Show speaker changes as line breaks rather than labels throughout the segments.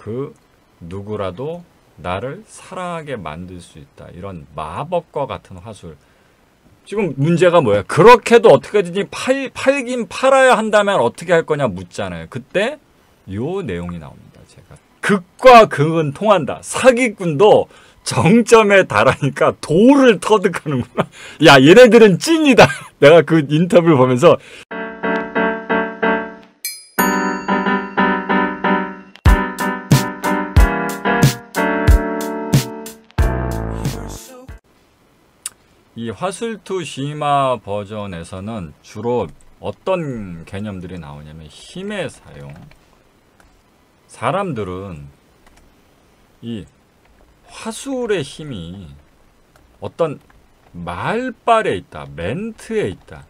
그 누구라도 나를 사랑하게 만들 수 있다. 이런 마법과 같은 화술. 지금 문제가 뭐야? 그렇게도 어떻게든지 팔긴 팔아야 한다면 어떻게 할 거냐 묻잖아요. 그때 요 내용이 나옵니다. 제가 극과 극은 통한다. 사기꾼도 정점에 달하니까 돌을 터득하는구나. 야, 얘네들은 찐이다. 내가 그 인터뷰를 보면서 이 화술2 시마 버전에서는 주로 어떤 개념들이 나오냐면 힘의 사용. 사람들은 이 화술의 힘이 어떤 말발에 있다, 멘트에 있다,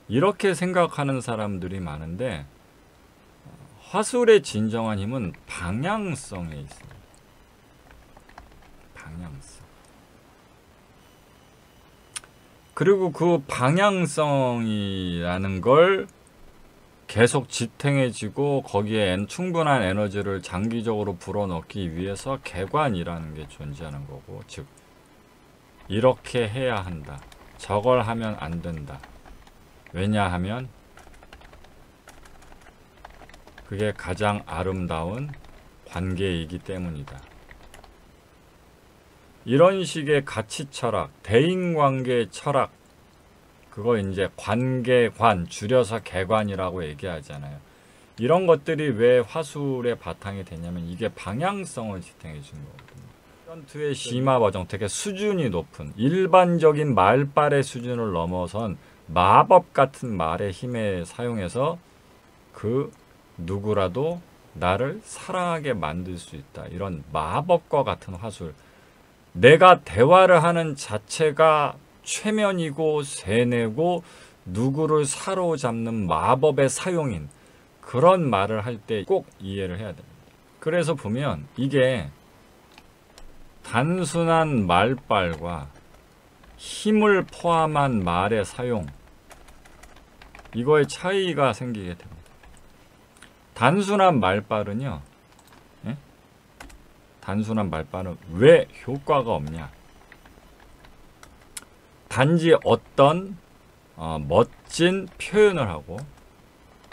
이렇게 생각하는 사람들이 많은데, 화술의 진정한 힘은 방향성에 있습니다. 방향성. 그리고 그 방향성이라는 걸 계속 지탱해지고 거기에 충분한 에너지를 장기적으로 불어넣기 위해서 개관이라는 게 존재하는 거고, 즉 이렇게 해야 한다, 저걸 하면 안 된다. 왜냐하면 그게 가장 아름다운 관계이기 때문이다. 이런 식의 가치 철학, 대인관계 철학, 그거 이제 관계관, 줄여서 개관이라고 얘기하잖아요. 이런 것들이 왜 화술의 바탕이 되냐면 이게 방향성을 지탱해 주는 거거든요. 화술2의 시마 버전, 되게 수준이 높은 일반적인 말발의 수준을 넘어선 마법 같은 말의 힘에 사용해서 그 누구라도 나를 사랑하게 만들 수 있다. 이런 마법과 같은 화술. 내가 대화를 하는 자체가 최면이고 세뇌고 누구를 사로잡는 마법의 사용인 그런 말을 할 때 꼭 이해를 해야 됩니다. 그래서 보면 이게 단순한 말발과 힘을 포함한 말의 사용, 이거의 차이가 생기게 됩니다. 단순한 말발은요, 단순한 말발은 왜 효과가 없냐? 단지 어떤 멋진 표현을 하고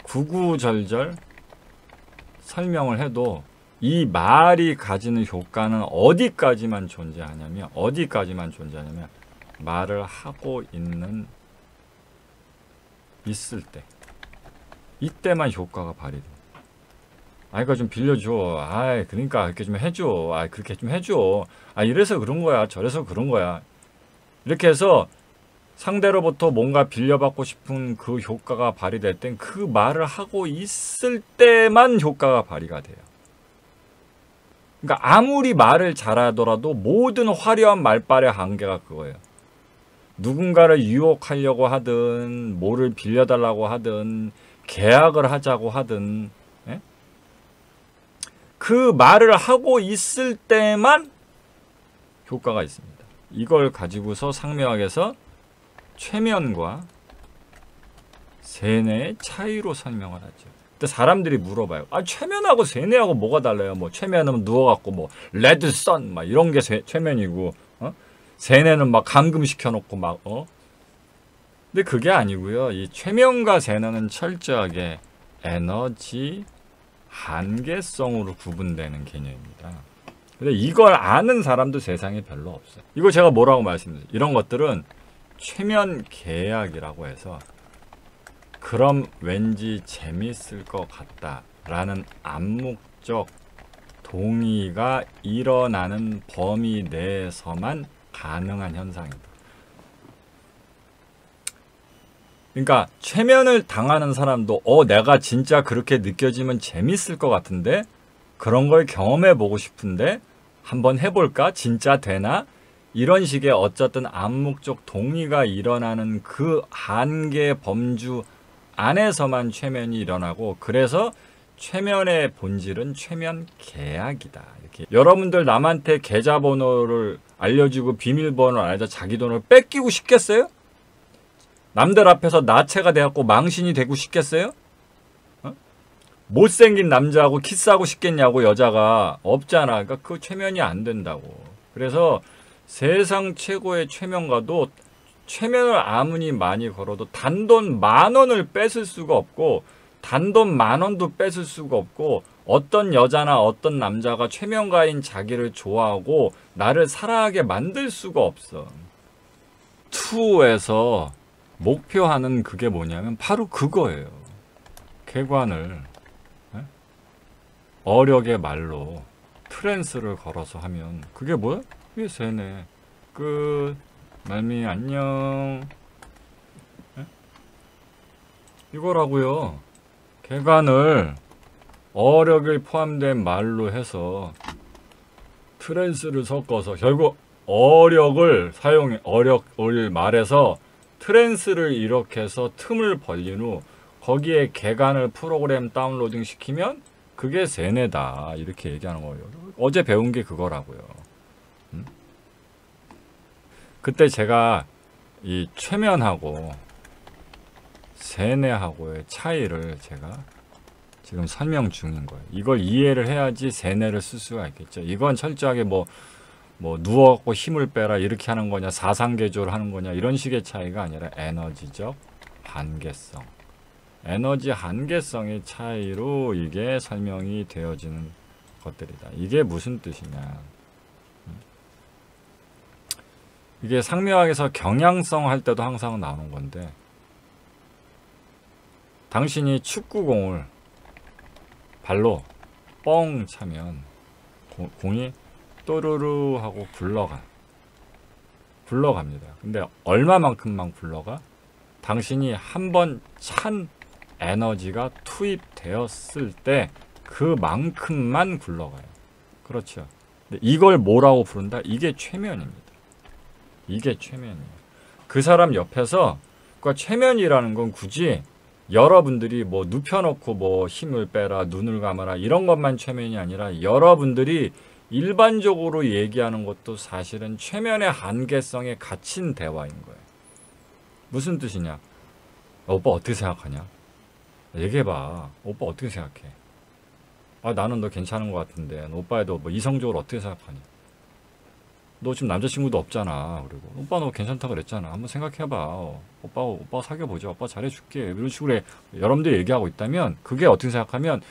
구구절절 설명을 해도 이 말이 가지는 효과는 어디까지만 존재하냐면 말을 하고 있을 때, 이때만 효과가 발휘됩니다. 아, 이거 좀 빌려줘. 아, 그러니까 이렇게 좀 해줘. 아, 그렇게 좀 해줘. 아, 이래서 그런 거야. 저래서 그런 거야. 이렇게 해서 상대로부터 뭔가 빌려받고 싶은 그 효과가 발휘될 땐 그 말을 하고 있을 때만 효과가 발휘가 돼요. 그러니까 아무리 말을 잘하더라도 모든 화려한 말발의 한계가 그거예요. 누군가를 유혹하려고 하든 뭐를 빌려달라고 하든 계약을 하자고 하든 그 말을 하고 있을 때만 효과가 있습니다. 이걸 가지고서 상명학에서 최면과 세뇌의 차이로 설명을 하죠. 근데 사람들이 물어봐요. 아, 최면하고 세뇌하고 뭐가 달라요? 뭐 최면은 누워갖고 뭐 레드선 막 이런 게 최면이고, 세뇌는 막 감금시켜놓고 막 근데 그게 아니고요. 이 최면과 세뇌는 철저하게 에너지 한계성으로 구분되는 개념입니다. 근데 이걸 아는 사람도 세상에 별로 없어요. 이거 제가 뭐라고 말씀드렸어요? 이런 것들은 최면 계약이라고 해서 그럼 왠지 재밌을 것 같다라는 암묵적 동의가 일어나는 범위 내에서만 가능한 현상입니다. 그러니까 최면을 당하는 사람도 내가 진짜 그렇게 느껴지면 재밌을 것 같은데, 그런 걸 경험해 보고 싶은데 한번 해볼까? 진짜 되나? 이런 식의 어쨌든 암묵적 동의가 일어나는 그 한계 범주 안에서만 최면이 일어나고, 그래서 최면의 본질은 최면 계약이다. 이렇게 여러분들 남한테 계좌번호를 알려주고 비밀번호를 알려서 자기 돈을 뺏기고 싶겠어요? 남들 앞에서 나체가 돼갖고 망신이 되고 싶겠어요? 못생긴 남자하고 키스하고 싶겠냐고 여자가 없잖아. 그러니까 그 최면이 안 된다고. 그래서 세상 최고의 최면가도 최면을 아무리 많이 걸어도 단돈 10,000원을 뺏을 수가 없고 단돈 10,000원도 뺏을 수가 없고 어떤 여자나 어떤 남자가 최면가인 자기를 좋아하고 나를 사랑하게 만들 수가 없어. 2에서 목표하는 그게 뭐냐면 바로 그거예요. 객관을 어력의 말로 트랜스를 걸어서 하면 그게 뭐야? 그게 세네. 끝. 말미 안녕. 이거라고요. 객관을 어력이 포함된 말로 해서 트랜스를 섞어서 결국 어력을 사용해 어력을 말해서 트랜스를 이렇게 해서 틈을 벌린 후 거기에 개간을 프로그램 다운로딩 시키면 그게 세뇌다 이렇게 얘기하는 거예요. 어제 배운 게 그거라고요. 그때 제가 이 최면하고 세뇌하고의 차이를 제가 지금 설명 중인 거예요. 이걸 이해를 해야지 세뇌를 쓸 수가 있겠죠. 이건 철저하게 뭐 누워갖고 힘을 빼라 이렇게 하는 거냐 사상개조를 하는 거냐 이런 식의 차이가 아니라 에너지적 한계성 에너지 한계성의 차이로 이게 설명이 되어지는 것들이다. 이게 무슨 뜻이냐, 이게 상묘학에서 경향성 할 때도 항상 나오는 건데, 당신이 축구공을 발로 뻥 차면 공이 또르르 하고 굴러갑니다. 근데 얼마만큼만 굴러가? 당신이 한번 찬 에너지가 투입되었을 때 그만큼만 굴러가요. 그렇죠. 근데 이걸 뭐라고 부른다? 이게 최면입니다. 이게 최면이에요. 그 사람 옆에서, 그러니까 최면이라는 건 굳이 여러분들이 뭐 눕혀놓고 뭐 힘을 빼라, 눈을 감아라 이런 것만 최면이 아니라 여러분들이 일반적으로 얘기하는 것도 사실은 최면의 한계성에 갇힌 대화인 거예요. 무슨 뜻이냐? 오빠 어떻게 생각하냐? 얘기해봐. 오빠 어떻게 생각해? 아, 나는 너 괜찮은 것 같은데 오빠도 뭐 이성적으로 어떻게 생각하냐? 너 지금 남자친구도 없잖아. 그리고 오빠 너 괜찮다고 그랬잖아. 한번 생각해봐. 오빠 사귀어보자. 오빠 잘해줄게. 이런 식으로 여러분들이 얘기하고 있다면 그게 어떻게 생각하면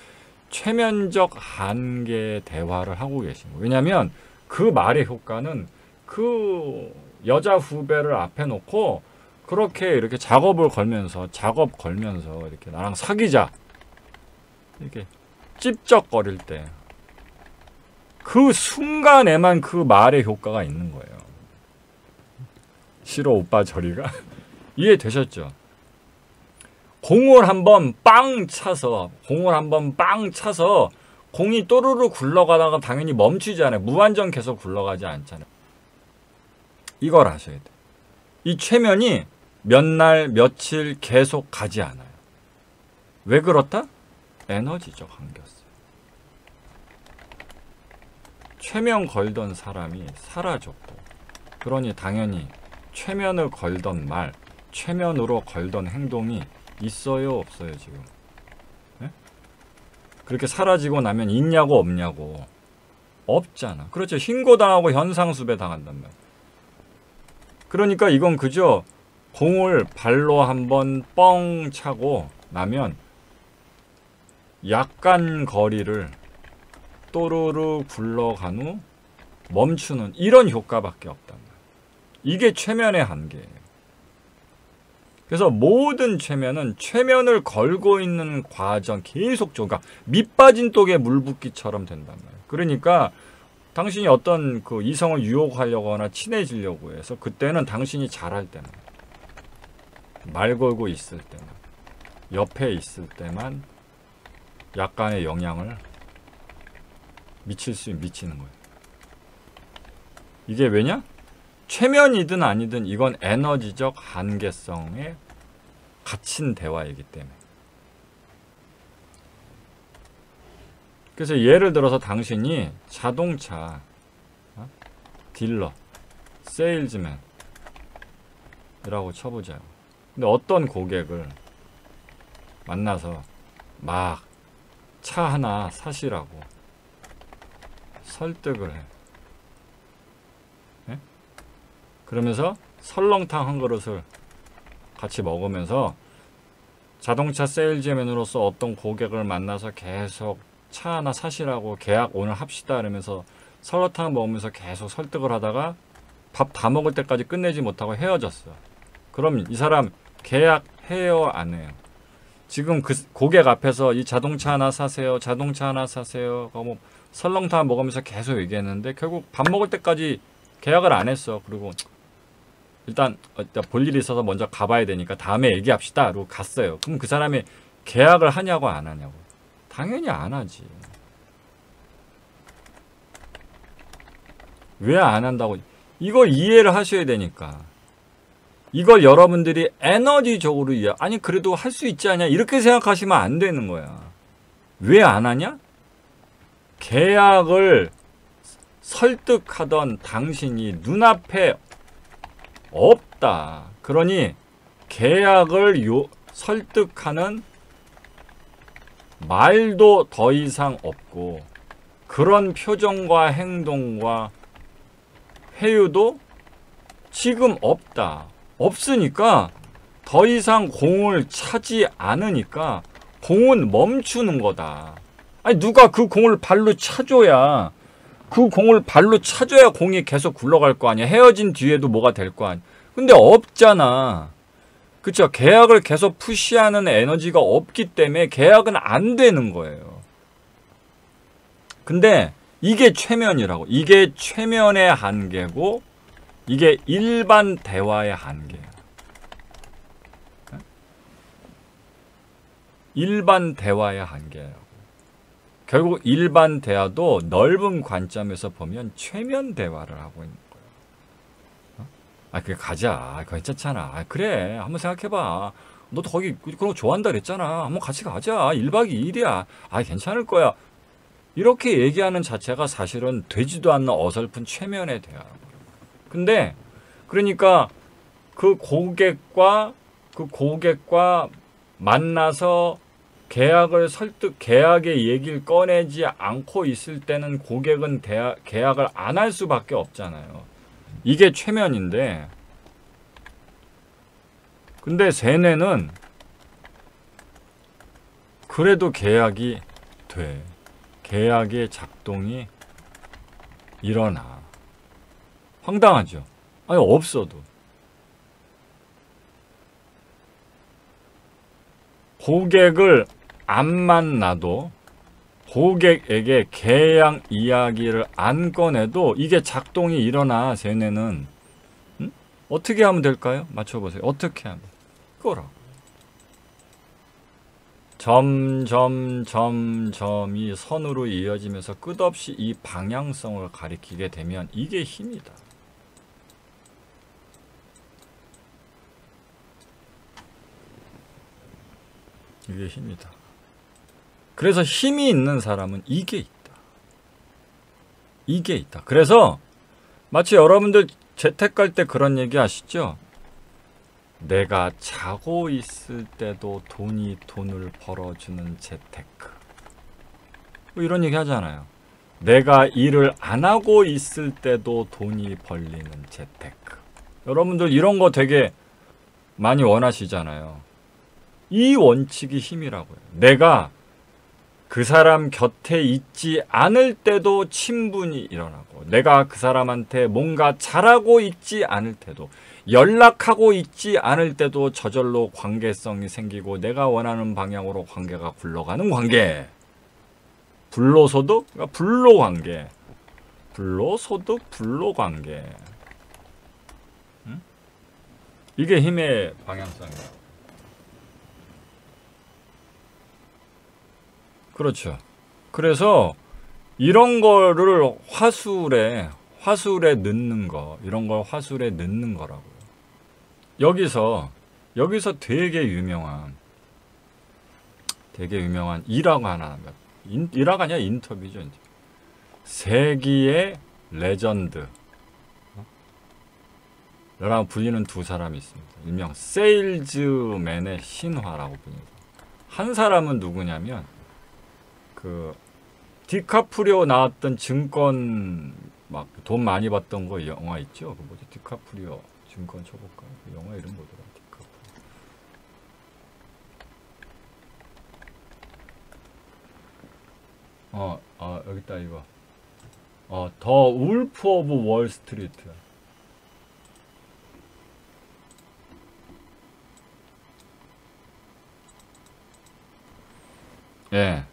최면적 한계 대화를 하고 계신 거예요. 왜냐하면 그 말의 효과는 그 여자 후배를 앞에 놓고 그렇게 이렇게 작업 걸면서 이렇게 나랑 사귀자 이렇게 찝쩍거릴 때 그 순간에만 그 말의 효과가 있는 거예요. 싫어 오빠 저리가. 이해되셨죠? 공을 한번 빵 차서 공이 또르르 굴러가다가 당연히 멈추지 않아요. 무한정 계속 굴러가지 않잖아요. 이걸 아셔야 돼요. 이 최면이 몇 날 며칠 계속 가지 않아요. 왜 그렇다? 에너지적 한계였어요. 최면 걸던 사람이 사라졌고, 그러니 당연히 최면을 걸던 말, 최면으로 걸던 행동이 있어요 없어요 지금? 네? 그렇게 사라지고 나면 있냐고 없냐고? 없잖아. 그렇죠. 신고당하고 현상수배 당한단 말이야. 그러니까 이건 그저 공을 발로 한번 뻥 차고 나면 약간 거리를 또르르 굴러간 후 멈추는 이런 효과밖에 없단 말이에요. 이게 최면의 한계예요. 그래서 모든 최면은 최면을 걸고 있는 과정 계속적으로, 그러니까 밑빠진 독에 물 붓기처럼 된단 말이에요. 그러니까 당신이 어떤 그 이성을 유혹하려고 하거나 친해지려고 해서 그때는 당신이 잘할 때만, 말 걸고 있을 때만, 옆에 있을 때만 약간의 영향을 미치는 거예요. 이게 왜냐? 최면이든 아니든 이건 에너지적 한계성에 갇힌 대화이기 때문에. 그래서 예를 들어서 당신이 자동차 딜러, 세일즈맨이라고 쳐보자요. 근데 어떤 고객을 만나서 막 차 하나 사시라고 설득을 해. 예? 그러면서 설렁탕 한 그릇을 같이 먹으면서 자동차 세일즈맨으로서 어떤 고객을 만나서 계속 차 하나 사시라고 계약 오늘 합시다 이러면서 설렁탕 먹으면서 계속 설득을 하다가 밥 다 먹을 때까지 끝내지 못하고 헤어졌어. 그럼 이 사람 계약해요 안 해요? 지금 그 고객 앞에서 이 자동차 하나 사세요, 자동차 하나 사세요 뭐 설렁탕 먹으면서 계속 얘기했는데 결국 밥 먹을 때까지 계약을 안 했어. 그리고 일단 볼 일이 있어서 먼저 가봐야 되니까 다음에 얘기합시다 그러고 갔어요. 그럼 그 사람이 계약을 하냐고 안 하냐고? 당연히 안 하지. 왜 안 한다고? 이걸 이해를 하셔야 되니까. 이걸 여러분들이 에너지적으로 아니 그래도 할 수 있지 않냐 이렇게 생각하시면 안 되는 거야. 왜 안 하냐? 계약을 설득하던 당신이 눈앞에 없다. 그러니 계약을 설득하는 말도 더 이상 없고 그런 표정과 행동과 회유도 지금 없다. 없으니까 더 이상 공을 차지 않으니까 공은 멈추는 거다. 아니 누가 그 공을 발로 차줘야 그 공을 발로 차줘야 공이 계속 굴러갈 거 아니야. 헤어진 뒤에도 뭐가 될 거 아니야. 근데 없잖아. 그쵸? 계약을 계속 푸시하는 에너지가 없기 때문에 계약은 안 되는 거예요. 근데 이게 최면이라고. 이게 최면의 한계고 이게 일반 대화의 한계야. 일반 대화의 한계라고. 결국 일반 대화도 넓은 관점에서 보면 최면 대화를 하고 있는 거야. 아, 그래 가자. 괜찮잖아. 그래, 한번 생각해봐. 너도 거기 그런 거 좋아한다 그랬잖아. 한번 같이 가자. 1박 2일이야. 아, 괜찮을 거야. 이렇게 얘기하는 자체가 사실은 되지도 않는 어설픈 최면의 대화라고. 근데 그러니까 그 고객과 만나서 계약의 얘기를 꺼내지 않고 있을 때는 고객은 계약을 안 할 수밖에 없잖아요. 이게 최면인데, 근데 세뇌는 그래도 계약이 돼. 계약의 작동이 일어나. 황당하죠? 아니, 없어도. 고객을 안 만나도 고객에게 계약 이야기를 안 꺼내도 이게 작동이 일어나. 세뇌는 어떻게 하면 될까요? 맞춰보세요. 어떻게 하면? 그거라고. 점점점점이 선으로 이어지면서 끝없이 이 방향성을 가리키게 되면 이게 힘이다. 이게 힘이다. 그래서 힘이 있는 사람은 이게 있다. 이게 있다. 그래서 마치 여러분들 재택 갈 때 그런 얘기 아시죠? 내가 자고 있을 때도 돈을 벌어주는 재테크. 뭐 이런 얘기 하잖아요. 내가 일을 안 하고 있을 때도 돈이 벌리는 재테크. 여러분들 이런 거 되게 많이 원하시잖아요. 이 원칙이 힘이라고요. 내가 그 사람 곁에 있지 않을 때도 친분이 일어나고, 내가 그 사람한테 뭔가 잘하고 있지 않을 때도, 연락하고 있지 않을 때도 저절로 관계성이 생기고 내가 원하는 방향으로 관계가 굴러가는 관계. 불로소득, 그러니까 불로관계. 불로소득, 불로관계. 응? 이게 힘의 방향성이에요. 그렇죠. 그래서 이런 거를 화술에 넣는 거, 이런 걸 화술에 넣는 거라고요. 여기서 되게 유명한 일화가 하나 나옵니다. 일화가 아니라 인터뷰죠. 이제. 세기의 레전드 라고 불리는 두 사람이 있습니다. 일명 세일즈맨의 신화라고 불립니다. 한 사람은 누구냐면 그 디카프리오 나왔던 증권 막 돈 많이 받던 거 영화 있죠? 그 뭐지? 디카프리오 증권 쳐볼까? 그 영화 이름 뭐더라? 디카프리오. 여기 있다 이거. 더 울프 오브 월 스트리트. 예.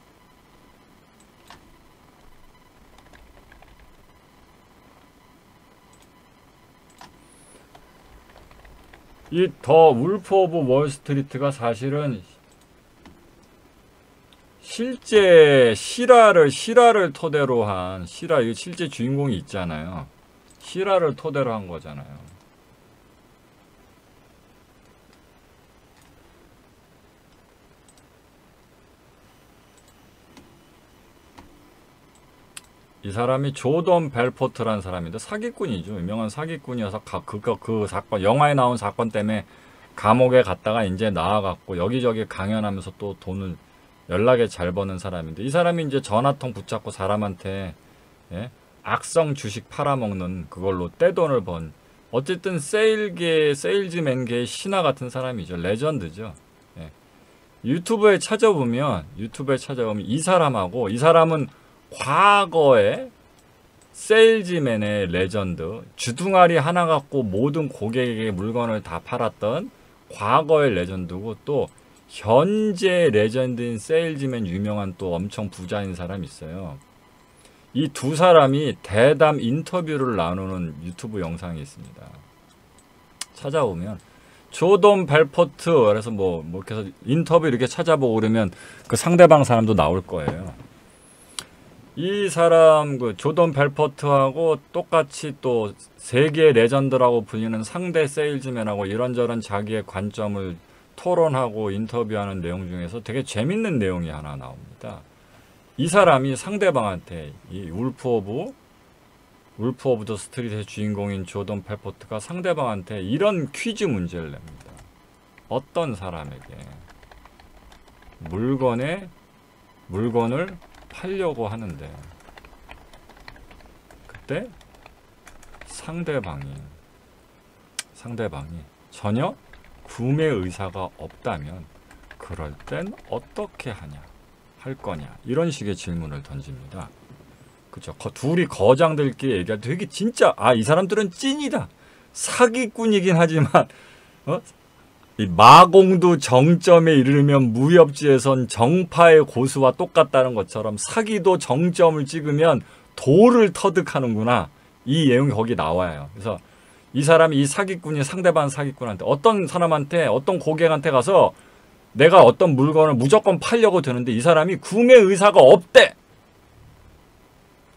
이 더 울프 오브 월 스트리트가 사실은 실제 실화를 토대로 한 실화, 이 실제 주인공이 있잖아요. 실화를 토대로 한 거잖아요. 이 사람이 조던 벨포트라는 사람인데 사기꾼이죠. 유명한 사기꾼이어서 그 사건, 영화에 나온 사건 때문에 감옥에 갔다가 이제 나와갖고 여기저기 강연하면서 또 돈을 연락에 잘 버는 사람인데, 이 사람이 이제 전화통 붙잡고 사람한테 악성 주식 팔아먹는 그걸로 떼돈을 번, 어쨌든 세일즈맨계의 신화 같은 사람이죠. 레전드죠. 유튜브에 찾아보면 이 사람하고, 이 사람은 과거에 세일즈맨의 레전드, 주둥아리 하나 갖고 모든 고객에게 물건을 다 팔았던 과거의 레전드고, 또 현재 레전드인 세일즈맨 유명한 또 엄청 부자인 사람이 있어요. 이 두 사람이 대담 인터뷰를 나누는 유튜브 영상이 있습니다. 찾아보면 조던 벨포트, 그래서 뭐 이렇게 해서 인터뷰 이렇게 찾아보고 그러면 그 상대방 사람도 나올 거예요. 이 사람 그 조던 벨포트하고 똑같이 또 세계 레전드라고 불리는 상대 세일즈맨하고 이런저런 자기의 관점을 토론하고 인터뷰하는 내용 중에서 되게 재밌는 내용이 하나 나옵니다. 이 사람이 상대방한테, 이 울프 오브 더 스트리트의 주인공인 조던 벨포트가 상대방한테 이런 퀴즈 문제를 냅니다. 어떤 사람에게 물건을 팔려고 하는데, 그때 상대방이 전혀 구매 의사가 없다면 그럴 땐 어떻게 할 거냐, 이런 식의 질문을 던집니다. 그죠? 둘이 거장들끼리 얘기할 때 되게 진짜, 이 사람들은 찐이다, 사기꾼이긴 하지만 이 마공도 정점에 이르면 무협지에선 정파의 고수와 똑같다는 것처럼 사기도 정점을 찍으면 도를 터득하는구나, 이 내용이 거기 나와요. 그래서 이 사람이, 이 사기꾼이 상대방 사기꾼한테, 어떤 사람한테, 어떤 고객한테 가서 내가 어떤 물건을 무조건 팔려고 드는데 이 사람이 구매 의사가 없대.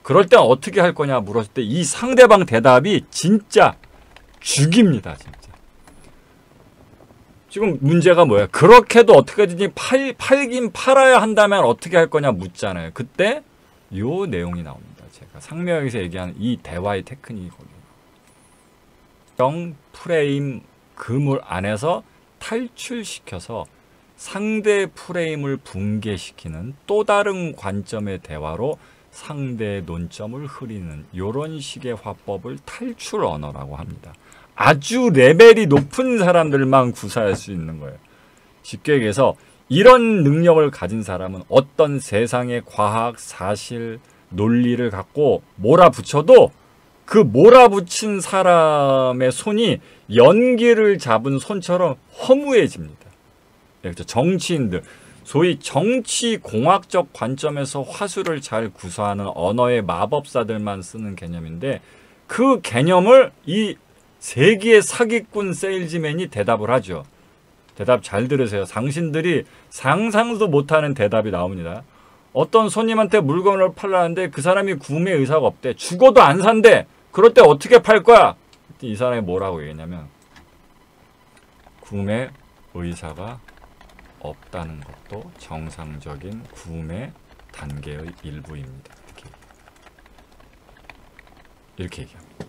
그럴 땐 어떻게 할 거냐 물었을 때 이 상대방 대답이 진짜 죽입니다. 진짜. 지금 문제가 뭐야? 그렇게도 어떻게든지 팔긴 팔아야 한다면 어떻게 할 거냐 묻잖아요. 그때 요 내용이 나옵니다. 제가 상명에서 얘기하는 이 대화의 테크닉이 거기에요. 정 프레임 그물 안에서 탈출시켜서 상대 프레임을 붕괴시키는 또 다른 관점의 대화로 상대의 논점을 흐리는 이런 식의 화법을 탈출 언어라고 합니다. 아주 레벨이 높은 사람들만 구사할 수 있는 거예요. 쉽게 얘기해서 이런 능력을 가진 사람은 어떤 세상의 과학, 사실, 논리를 갖고 몰아붙여도 그 몰아붙인 사람의 손이 연기를 잡은 손처럼 허무해집니다. 그렇죠. 정치인들, 소위 정치공학적 관점에서 화술을 잘 구사하는 언어의 마법사들만 쓰는 개념인데, 그 개념을 이 세기의 사기꾼 세일즈맨이 대답을 하죠. 대답 잘 들으세요. 당신들이 상상도 못하는 대답이 나옵니다. 어떤 손님한테 물건을 팔라는데 그 사람이 구매 의사가 없대. 죽어도 안 산대. 그럴 때 어떻게 팔 거야? 이 사람이 뭐라고 얘기했냐면, 구매 의사가 없다는 것도 정상적인 구매 단계의 일부입니다. 이렇게 얘기합니다.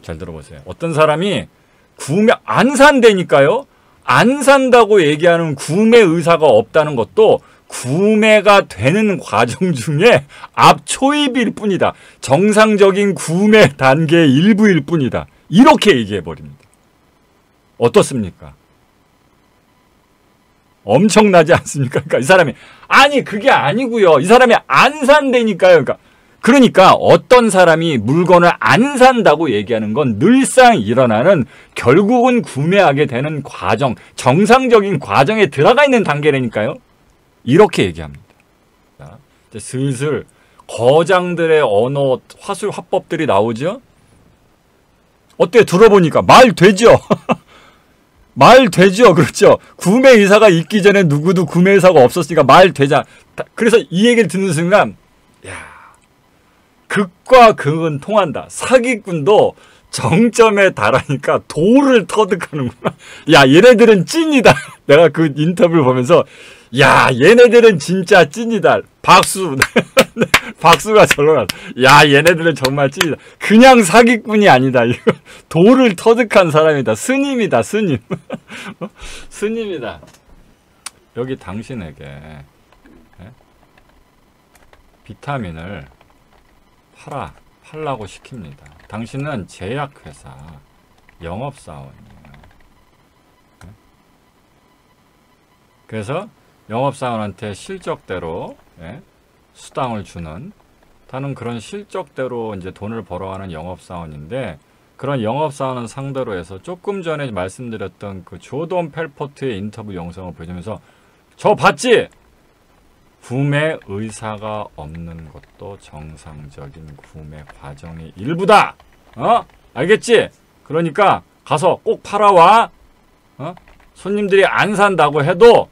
잘 들어보세요. 어떤 사람이 안 산다니까요? 안 산다고 얘기하는 구매 의사가 없다는 것도 구매가 되는 과정 중에 앞초입일 뿐이다. 정상적인 구매 단계의 일부일 뿐이다. 이렇게 얘기해 버립니다. 어떻습니까? 엄청나지 않습니까? 그러니까 이 사람이 아니 그게 아니고요. 이 사람이 안 산다니까요. 그러니까 어떤 사람이 물건을 안 산다고 얘기하는 건 늘상 일어나는 결국은 구매하게 되는 과정, 정상적인 과정에 들어가 있는 단계라니까요. 이렇게 얘기합니다. 자, 이제 슬슬 거장들의 언어 화술 화법들이 나오죠. 어때 들어보니까 말 되죠. 말 되죠. 그렇죠. 구매 의사가 있기 전에 누구도 구매 의사가 없었으니까 말 되자. 그래서 이 얘기를 듣는 순간 야, 극과 극은 통한다. 사기꾼도 정점에 달하니까 돌을 터득하는구나. 야, 얘네들은 찐이다. 내가 그 인터뷰를 보면서 야, 얘네들은 진짜 찐이다. 박수. 박수가 절로 나. 야, 얘네들은 정말 찐이다. 그냥 사기꾼이 아니다. 이거 돌을 터득한 사람이다. 스님이다. 스님. 스님이다. 여기 당신에게 비타민을 팔라고 시킵니다. 당신은 제약회사 영업사원이에요. 그래서 영업사원한테 실적대로 수당을 주는 다른 그런 실적대로 이제 돈을 벌어가는 영업사원인데, 그런 영업사원을 상대로 해서 조금 전에 말씀드렸던 그 조던 펠포트의 인터뷰 영상을 보여주면서 저 봤지? 구매 의사가 없는 것도 정상적인 구매 과정의 일부다. 알겠지? 그러니까 가서 꼭 팔아와. 손님들이 안 산다고 해도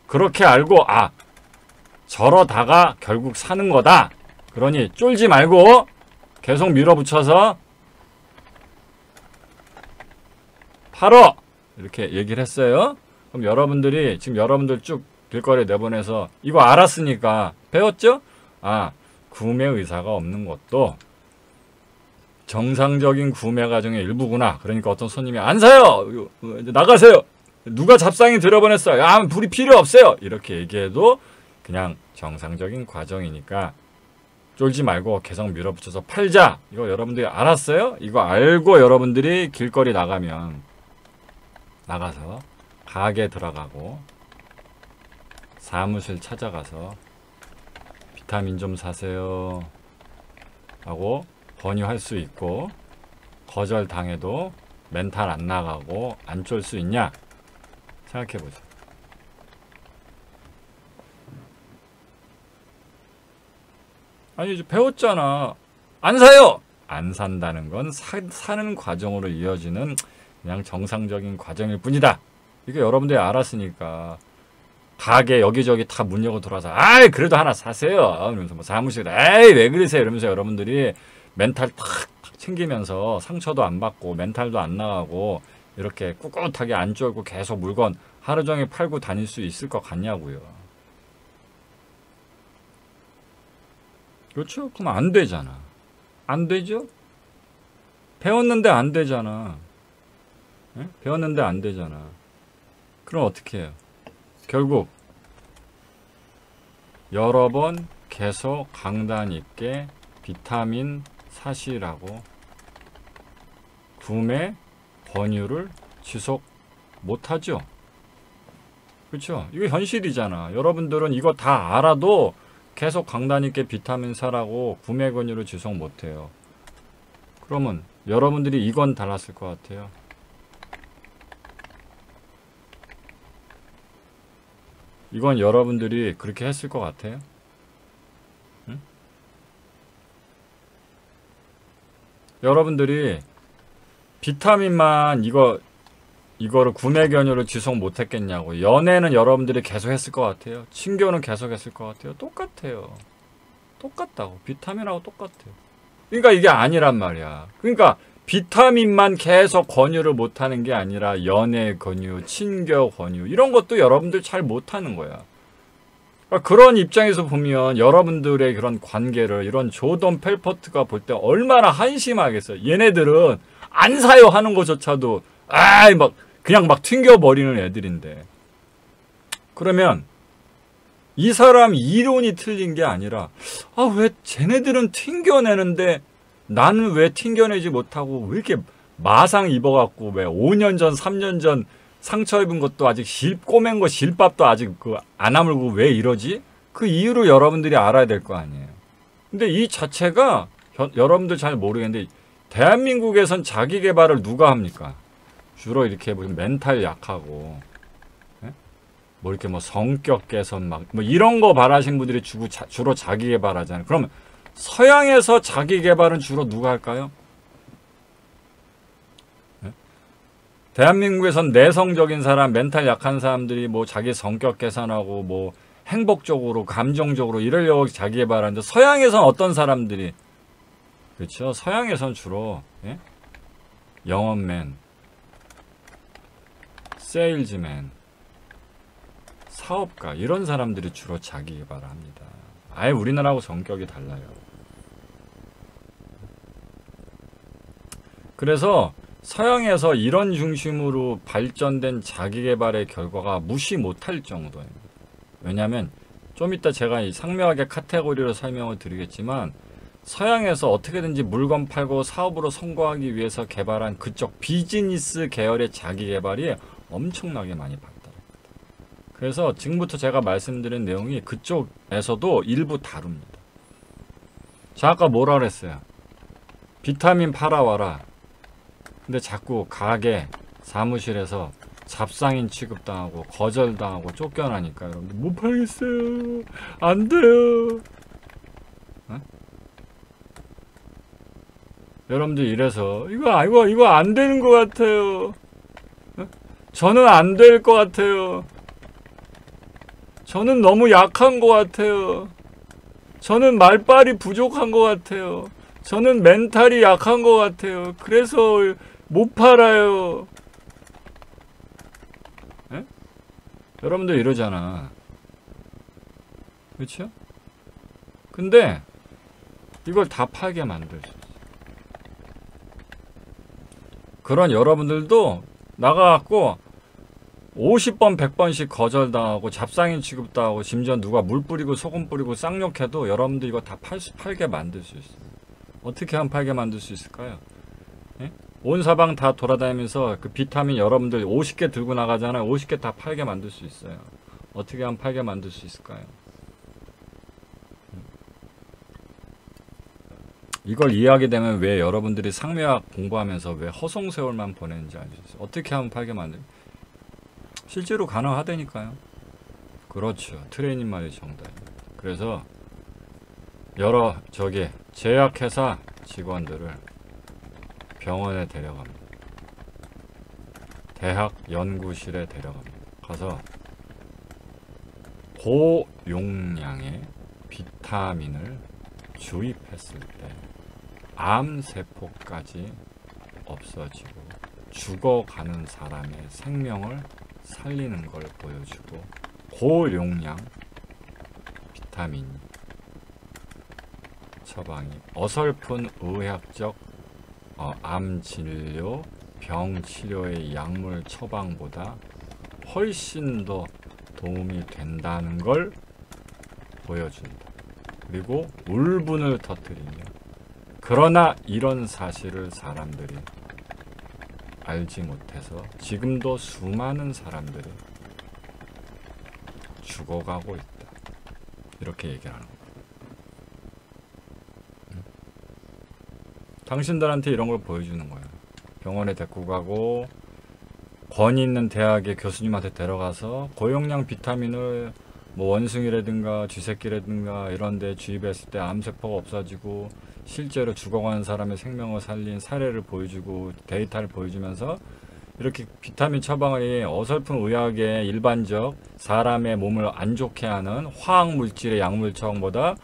그렇게 알고 저러다가 결국 사는 거다. 그러니 쫄지 말고 계속 밀어붙여서 팔어. 이렇게 얘기를 했어요. 그럼 여러분들이 지금 여러분들 쭉 길거리에 내보내서 이거 알았으니까 배웠죠? 구매 의사가 없는 것도 정상적인 구매 과정의 일부구나. 그러니까 어떤 손님이 안 사요. 나가세요. 누가 잡상이 들여보냈어요. 불이 필요 없어요. 이렇게 얘기해도 그냥 정상적인 과정이니까 쫄지 말고 계속 밀어붙여서 팔자. 이거 여러분들이 알았어요? 이거 알고 여러분들이 길거리 나가면 나가서 가게 들어가고 사무실 찾아가서 비타민 좀 사세요 하고 권유할 수 있고, 거절당해도 멘탈 안 나가고 안 쫄 수 있냐 생각해보자. 아니 이제 배웠잖아. 안 사요. 안 산다는 건 사는 과정으로 이어지는 그냥 정상적인 과정일 뿐이다. 이거 여러분들이 알았으니까 가게 여기저기 다 문 열고 들어와서 그래도 하나 사세요. 이러면서 뭐 사무실에 왜 그러세요? 이러면서 여러분들이 멘탈 탁 챙기면서 상처도 안 받고 멘탈도 안 나가고 이렇게 꿋꿋하게 안 쫄고 계속 물건 하루 종일 팔고 다닐 수 있을 것 같냐고요. 그렇죠? 그럼 안 되잖아. 안 되죠? 배웠는데 안 되잖아. 배웠는데 안 되잖아. 그럼 어떻게 해요? 결국 여러 번 계속 강단 있게 비타민 사시라고 구매 권유를 지속 못하죠. 그렇죠? 이거 현실이잖아. 여러분들은 이거 다 알아도 계속 강단 있게 비타민 사라고 구매 권유를 지속 못해요. 그러면 여러분들이 이건 달랐을 것 같아요. 이건 여러분들이 그렇게 했을 것 같아요? 응? 여러분들이 비타민만 이거를 구매 권유를 지속 못했겠냐고. 연애는 여러분들이 계속 했을 것 같아요? 친교는 계속 했을 것 같아요? 똑같아요. 똑같다고. 비타민하고 똑같아요. 그러니까 이게 아니란 말이야. 그러니까 비타민만 계속 권유를 못하는 게 아니라 연애 권유, 친교 권유 이런 것도 여러분들 잘 못하는 거야. 그러니까 그런 입장에서 보면 여러분들의 그런 관계를 이런 조던 펠포트가 볼 때 얼마나 한심하겠어요. 얘네들은 안 사요 하는 것조차도 그냥 막 튕겨버리는 애들인데. 그러면 이 사람 이론이 틀린 게 아니라 아, 왜 쟤네들은 튕겨내는데 나는 왜 튕겨내지 못하고 왜 이렇게 마상 입어갖고 왜 5년 전, 3년 전 상처 입은 것도 아직 꼬맨 거 실밥도 아직 그 안 아물고 왜 이러지? 그 이유를 여러분들이 알아야 될 거 아니에요. 근데 이 자체가 여러분들 잘 모르겠는데 대한민국에선 자기 개발을 누가 합니까? 주로 이렇게 무슨 멘탈 약하고 예? 뭐 이렇게 뭐 성격 개선 막 뭐 이런 거 바라신 분들이 주로 자기 개발하잖아요. 그러면 서양에서 자기 개발은 주로 누가 할까요? 예? 대한민국에선 내성적인 사람, 멘탈 약한 사람들이 뭐 자기 성격 개선하고 뭐 행복적으로, 감정적으로 이러려고 자기 개발하는데 서양에선 어떤 사람들이 그렇죠? 서양에선 주로 예? 영업맨, 세일즈맨, 사업가 이런 사람들이 주로 자기 개발을 합니다. 아예 우리나라하고 성격이 달라요. 그래서 서양에서 이런 중심으로 발전된 자기 개발의 결과가 무시 못할 정도입니다. 왜냐하면 좀 이따 제가 이 상명하게 카테고리로 설명을 드리겠지만 서양에서 어떻게든지 물건 팔고 사업으로 성공하기 위해서 개발한 그쪽 비즈니스 계열의 자기 개발이 엄청나게 많이 발달합니다. 그래서 지금부터 제가 말씀드린 내용이 그쪽에서도 일부 다룹니다. 자, 아까 뭐라 그랬어요? 비타민 팔아와라. 근데 자꾸 가게, 사무실에서 잡상인 취급당하고 거절당하고 쫓겨나니까 여러분들 못 팔겠어요. 안 돼요. 어? 여러분들 이래서 이거 안 되는 것 같아요. 어? 저는 안 될 것 같아요. 저는 너무 약한 것 같아요. 저는 말빨이 부족한 것 같아요. 저는 멘탈이 약한 것 같아요. 그래서 못 팔아요. 에? 여러분들 이러잖아. 그렇죠? 근데 이걸 다 팔게 만들 수 있어. 그런 여러분들도 나가갖고 50번 100번씩 거절당하고 잡상인 취급당하고 심지어 누가 물 뿌리고 소금 뿌리고 쌍욕해도 여러분들 이거 다 팔게 만들 수 있어요. 어떻게 하면 팔게 만들 수 있을까요? 예? 온 사방 다 돌아다니면서 그 비타민 여러분들 50개 들고 나가잖아요. 50개 다 팔게 만들 수 있어요. 어떻게 하면 팔게 만들 수 있을까요? 이걸 이해하게 되면 왜 여러분들이 상매학 공부하면서 왜 허송세월만 보내는지 알 수 있어요. 어떻게 하면 팔게 만들 실제로 가능하다니까요. 그렇죠. 트레이닝 말이 정답입니다. 그래서 여러 제약회사 직원들을 병원에 데려갑니다. 대학 연구실에 데려갑니다. 가서 고용량의 비타민을 주입했을 때 암세포까지 없어지고 죽어가는 사람의 생명을 살리는 걸 보여주고 고용량 비타민 처방이 어설픈 의학적 암 진료, 병 치료의 약물 처방보다 훨씬 더 도움이 된다는 걸 보여준다. 그리고 울분을 터뜨리며 그러나 이런 사실을 사람들이 알지 못해서 지금도 수많은 사람들이 죽어가고 있다. 이렇게 얘기를 하는 거예요. 당신들한테 이런 걸 보여주는 거예요. 병원에 데리고 가고 권위 있는 대학의 교수님한테 데려가서 고용량 비타민을 뭐 원숭이라든가 쥐새끼라든가 이런 데 주입했을 때 암세포가 없어지고 실제로 죽어가는 사람의 생명을 살린 사례를 보여주고 데이터를 보여주면서 이렇게 비타민 처방이 어설픈 의학의 일반적 사람의 몸을 안 좋게 하는 화학물질의 약물 처방보다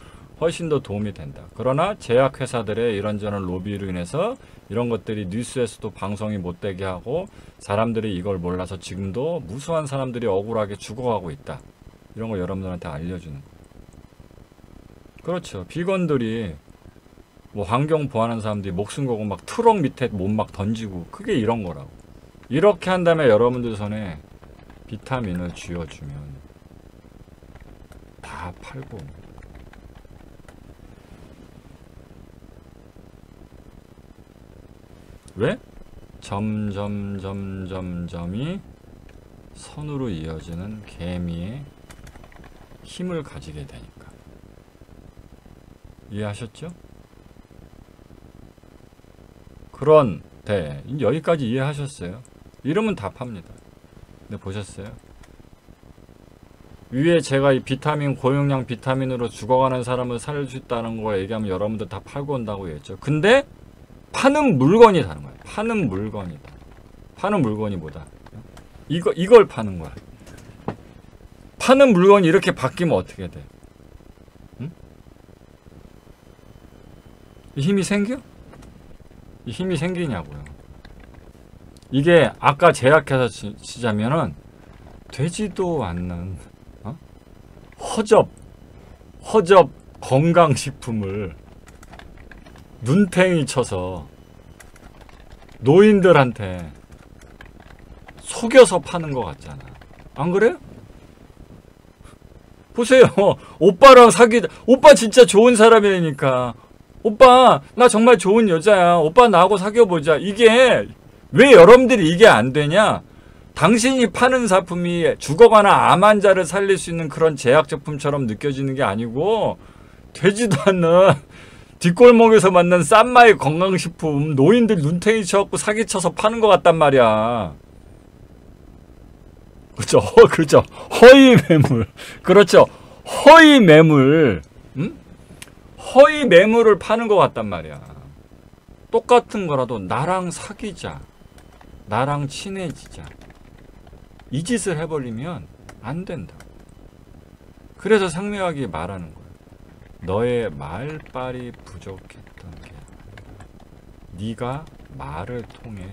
훨씬 더 도움이 된다. 그러나 제약회사들의 이런저런 로비로 인해서 이런 것들이 뉴스에서도 방송이 못되게 하고 사람들이 이걸 몰라서 지금도 무수한 사람들이 억울하게 죽어가고 있다. 이런 걸 여러분들한테 알려주는 거예요. 그렇죠. 비건들이 뭐 환경 보호하는 사람들이 목숨 걸고 막 트럭 밑에 몸 막 던지고 그게 이런 거라고. 이렇게 한 다음에 여러분들 손에 비타민을 쥐어주면 다 다 팔고 왜? 점점점점점이 선으로 이어지는 개미의 힘을 가지게 되니까. 이해하셨죠? 그런데 여기까지 이해하셨어요? 이러면 다 팝니다. 근데 보셨어요? 위에 제가 이 비타민, 고용량 비타민으로 죽어가는 사람을 살릴 수 있다는 거 얘기하면 여러분들 다 팔고 온다고 했죠. 근데 파는 물건이 다른 거야. 파는 물건이다. 파는 물건이 뭐다? 이걸 파는 거야. 파는 물건이 이렇게 바뀌면 어떻게 돼? 응? 이 힘이 생겨? 이 힘이 생기냐고요. 이게 아까 제약해서 치자면은 되지도 않는 허접 건강식품을 눈탱이 쳐서 노인들한테 속여서 파는 것 같잖아. 안 그래요? 보세요. 오빠랑 사귀자. 오빠 진짜 좋은 사람이니까. 오빠 나 정말 좋은 여자야. 오빠 나하고 사귀어보자. 이게 왜 여러분들이 이게 안 되냐? 당신이 파는 상품이 죽어가나 암 환자를 살릴 수 있는 그런 제약제품처럼 느껴지는 게 아니고 되지도 않는 뒷골목에서 만난 싼마이 건강식품 노인들 눈탱이 쳐갖고 사기쳐서 파는 것 같단 말이야. 그죠? 그죠? 허위 매물. 그렇죠? 허위 매물. 응? 허위 매물을 파는 것 같단 말이야. 똑같은 거라도 나랑 사귀자. 나랑 친해지자. 이 짓을 해버리면 안 된다. 그래서 상묘하게 말하는 거야. 너의 말빨이 부족했던 게 네가 말을 통해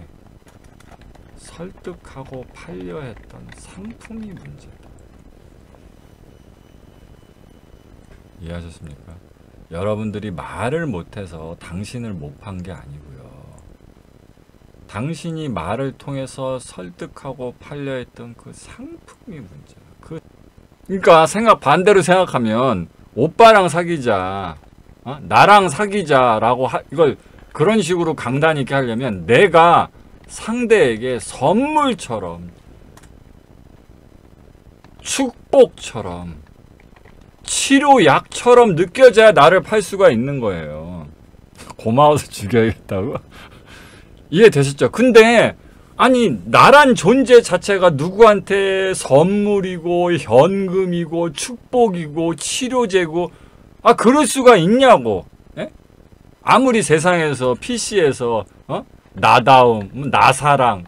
설득하고 팔려 했던 상품이 문제다. 이해하셨습니까? 여러분들이 말을 못해서 당신을 못 판 게 아니고요. 당신이 말을 통해서 설득하고 팔려 했던 그 상품이 문제야. 그러니까 반대로 생각하면 오빠랑 사귀자, 나랑 사귀자라고 이걸 그런 식으로 강단 있게 하려면 내가 상대에게 선물처럼, 축복처럼, 치료약처럼 느껴져야 나를 팔 수가 있는 거예요. 고마워서 죽여야겠다고? 이해되셨죠? 근데 아니 나란 존재 자체가 누구한테 선물이고 현금이고 축복이고 치료제고 그럴 수가 있냐고. 에? 아무리 세상에서 PC에서 나다움, 나사랑,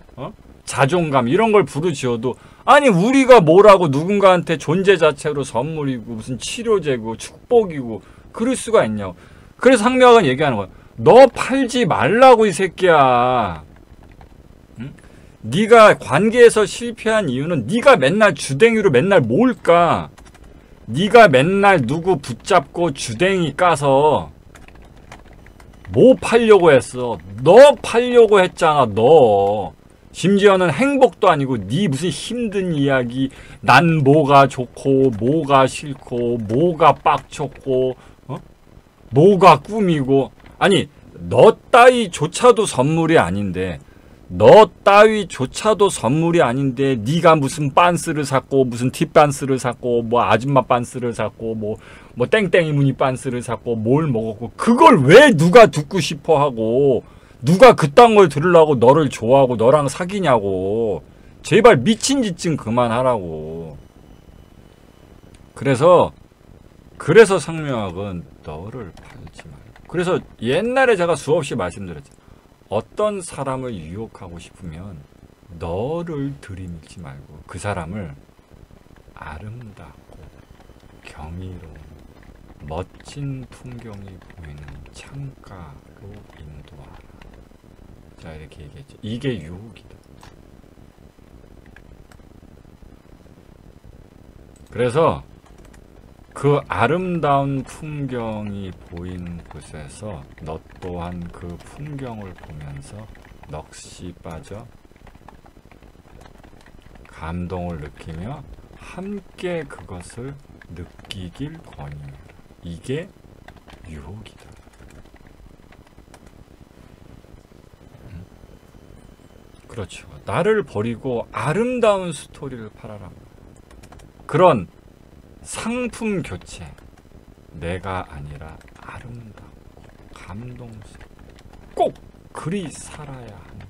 자존감 이런 걸 부르지어도 아니 우리가 뭐라고 누군가한테 존재 자체로 선물이고 무슨 치료제고 축복이고 그럴 수가 있냐고. 그래서 상묘학은 얘기하는 거야. 너 팔지 말라고 이 새끼야. 응? 네가 관계에서 실패한 이유는 네가 맨날 주댕이로 맨날 몰까. 네가 맨날 누구 붙잡고 주댕이 까서 뭐 팔려고 했어. 너 팔려고 했잖아. 너. 심지어는 행복도 아니고 네 무슨 힘든 이야기 난 뭐가 좋고 뭐가 싫고 뭐가 빡쳤고 뭐가 꿈이고 아니 너 따위조차도 선물이 아닌데 네가 무슨 빤스를 샀고 무슨 티-빤스를 샀고 뭐 아줌마 빤스를 샀고 뭐 땡땡이 무늬 빤스를 샀고 뭘 먹었고 그걸 왜 누가 듣고 싶어 하고 누가 그딴 걸 들으려고 너를 좋아하고 너랑 사귀냐고. 제발 미친 짓 좀 그만하라고. 그래서 상묘학은 너를 팔지 마. 그래서 옛날에 제가 수없이 말씀드렸죠. 어떤 사람을 유혹하고 싶으면 너를 들이밀지 말고 그 사람을 아름답고 경이로운 멋진 풍경이 보이는 창가로 인도하라. 자, 이렇게 얘기했죠. 이게 유혹이다. 그래서 그 아름다운 풍경이 보이는 곳에서 너 또한 그 풍경을 보면서 넋이 빠져 감동을 느끼며 함께 그것을 느끼길 권유해라. 이게 유혹이다. 그렇죠. 나를 버리고 아름다운 스토리를 팔아라. 그런 상품 교체. 내가 아니라 아름답고 감동스럽고 꼭 그리 살아야 하는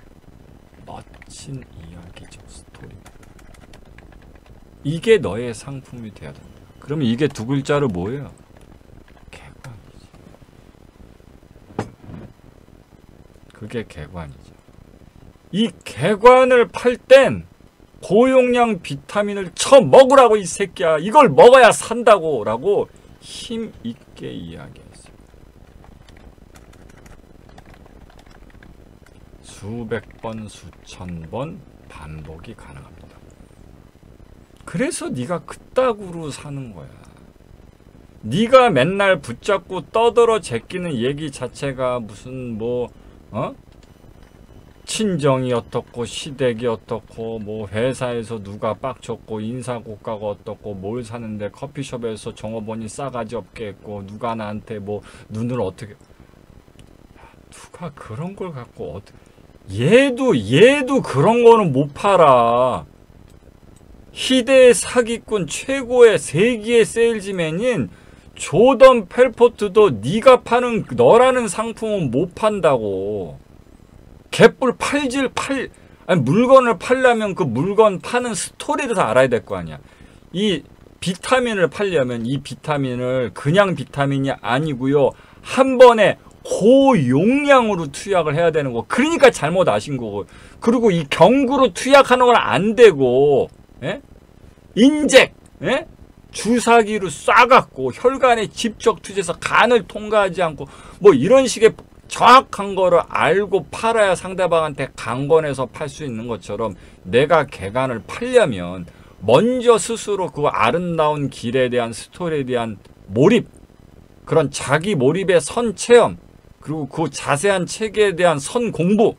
멋진 이야기적 스토리. 이게 너의 상품이 돼야 된다. 그러면 이게 두 글자로 뭐예요? 개관이지. 그게 개관이죠. 이 개관을 팔 땐 고용량 비타민을 쳐먹으라고 이 새끼야. 이걸 먹어야 산다고 라고 힘있게 이야기했어요. 수백 번, 수천 번 반복이 가능합니다. 그래서 네가 그따구로 사는 거야. 네가 맨날 붙잡고 떠들어 제끼는 얘기 자체가 무슨 친정이 어떻고 시댁이 어떻고 뭐 회사에서 누가 빡쳤고 인사고가가 어떻고 뭘 사는데 커피숍에서 종업원이 싸가지 없게 했고 누가 나한테 뭐 눈을 어떻게 누가 그런 걸 갖고 얘도 그런 거는 못 팔아. 희대의 사기꾼 최고의 세기의 세일즈맨인 조던 펠포트도 네가 파는 너라는 상품은 못 판다고. 개뿔 아니 물건을 팔려면 그 물건 파는 스토리를 다 알아야 될 거 아니야. 이 비타민을 팔려면 이 비타민을 그냥 비타민이 아니고요. 한 번에 고용량으로 투약을 해야 되는 거. 그러니까 잘못 아신 거고. 그리고 이 경구로 투약하는 건 안 되고, 예? 인젝, 예? 주사기로 쏴갖고 혈관에 직접 투여해서 간을 통과하지 않고 뭐 이런 식의 정확한 거를 알고 팔아야 상대방한테 강권해서 팔 수 있는 것처럼 내가 개간을 팔려면 먼저 스스로 그 아름다운 길에 대한 스토리에 대한 몰입, 그런 자기 몰입의 선 체험, 그리고 그 자세한 체계에 대한 선 공부,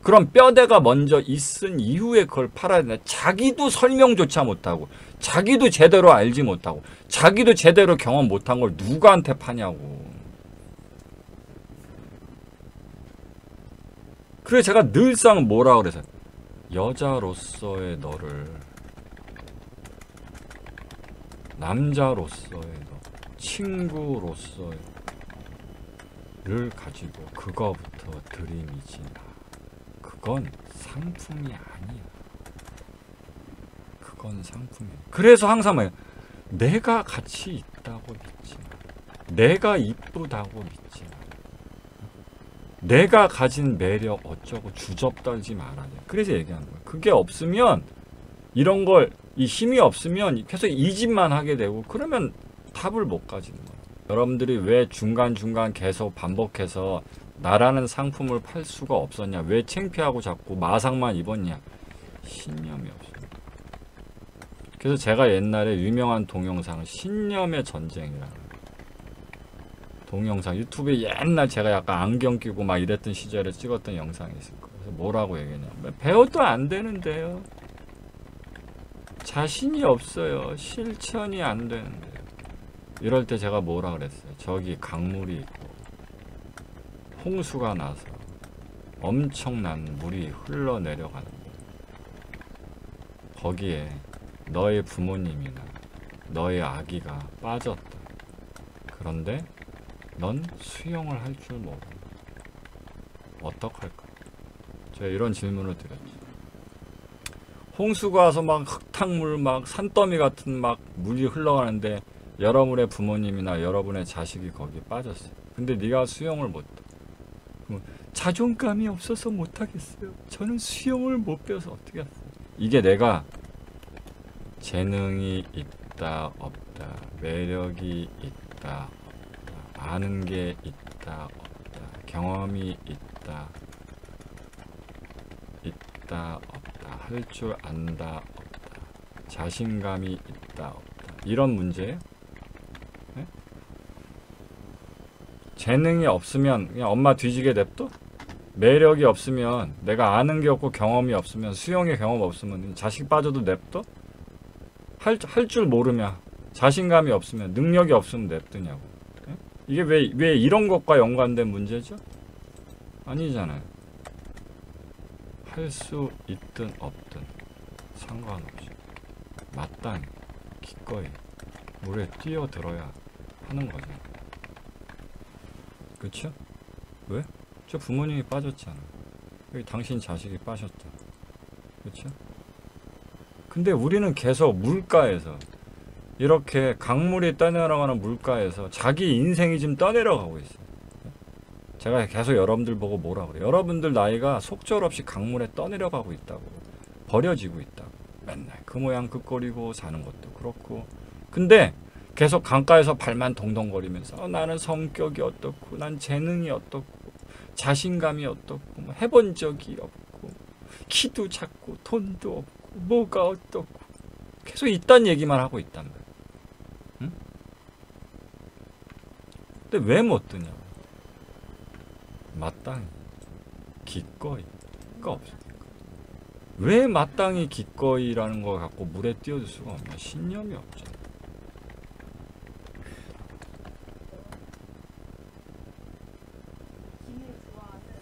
그런 뼈대가 먼저 있은 이후에 그걸 팔아야 된다. 자기도 설명조차 못하고 자기도 제대로 알지 못하고 자기도 제대로 경험 못한 걸 누구한테 파냐고. 그래서 제가 늘상 뭐라 그래서 여자로서의 너를, 남자로서의 너, 친구로서의 를 가지고 그거부터 들이미지 마. 그건 상품이 아니야. 그건 상품이야. 그래서 항상 뭐야? 내가 가치 있다고 믿지 마. 내가 이쁘다고 믿지 마. 내가 가진 매력 어쩌고 주접 떨지 말아야 돼. 그래서 얘기하는 거야. 그게 없으면 이런 걸, 이 힘이 없으면 계속 이 짓만 하게 되고 그러면 답을 못 가지는 거야. 여러분들이 왜 중간중간 계속 반복해서 나라는 상품을 팔 수가 없었냐? 왜 창피하고 자꾸 마상만 입었냐? 신념이 없습니다. 그래서 제가 옛날에 유명한 동영상을 신념의 전쟁이라는 동영상, 유튜브에 옛날 제가 약간 안경 끼고 막 이랬던 시절에 찍었던 영상이 있을 거예요. 그래서 뭐라고 얘기했냐면 배워도 안 되는데요. 자신이 없어요. 실천이 안 되는데요. 이럴 때 제가 뭐라 그랬어요. 저기 강물이 있고 홍수가 나서 엄청난 물이 흘러내려가는데 거기에 너의 부모님이나 너의 아기가 빠졌다. 그런데 넌 수영을 할 줄 모른다. 어떡할까? 제가 이런 질문을 드렸죠. 홍수가 와서 막 흙탕물 막 산더미 같은 막 물이 흘러가는데 여러분의 부모님이나 여러분의 자식이 거기에 빠졌어요. 근데 네가 수영을 못해. 자존감이 없어서 못하겠어요. 저는 수영을 못 배워서 어떻게 하겠어요. 이게 내가 재능이 있다 없다, 매력이 있다 없다, 아는 게 있다 없다, 경험이 있다 없다, 할 줄 안다 없다, 자신감이 있다 없다, 이런 문제예요. 네? 재능이 없으면 그냥 엄마 뒤지게 냅둬? 매력이 없으면, 내가 아는 게 없고 경험이 없으면, 수영의 경험 없으면 자식 빠져도 냅둬? 할 줄 모르면 자신감이 없으면, 능력이 없으면 냅두냐고. 예? 이게 왜 이런 것과 연관된 문제죠? 아니잖아요. 할 수 있든 없든 상관없이 마땅히 기꺼이 물에 뛰어들어야 하는 거죠. 그쵸? 왜? 저 부모님이 빠졌잖아. 여기 당신 자식이 빠졌다. 그쵸? 근데 우리는 계속 물가에서, 이렇게 강물이 떠내려가는 물가에서 자기 인생이 지금 떠내려가고 있어요. 제가 계속 여러분들 보고 뭐라 그래요? 여러분들 나이가 속절없이 강물에 떠내려가고 있다고. 버려지고 있다고. 맨날 그 모양 그 꼴이고 사는 것도 그렇고. 근데 계속 강가에서 발만 동동거리면서 나는 성격이 어떻고, 난 재능이 어떻고, 자신감이 어떻고, 뭐 해본 적이 없고, 키도 작고, 돈도 없고, 뭐가 어떻고, 계속 이딴 얘기만 하고 있단 말이야. 응? 근데 왜 못 드냐고. 마땅히 기꺼이가 없으니까. 왜 마땅히 기꺼이라는 거 갖고 물에 뛰어들 수가 없냐? 신념이 없잖아.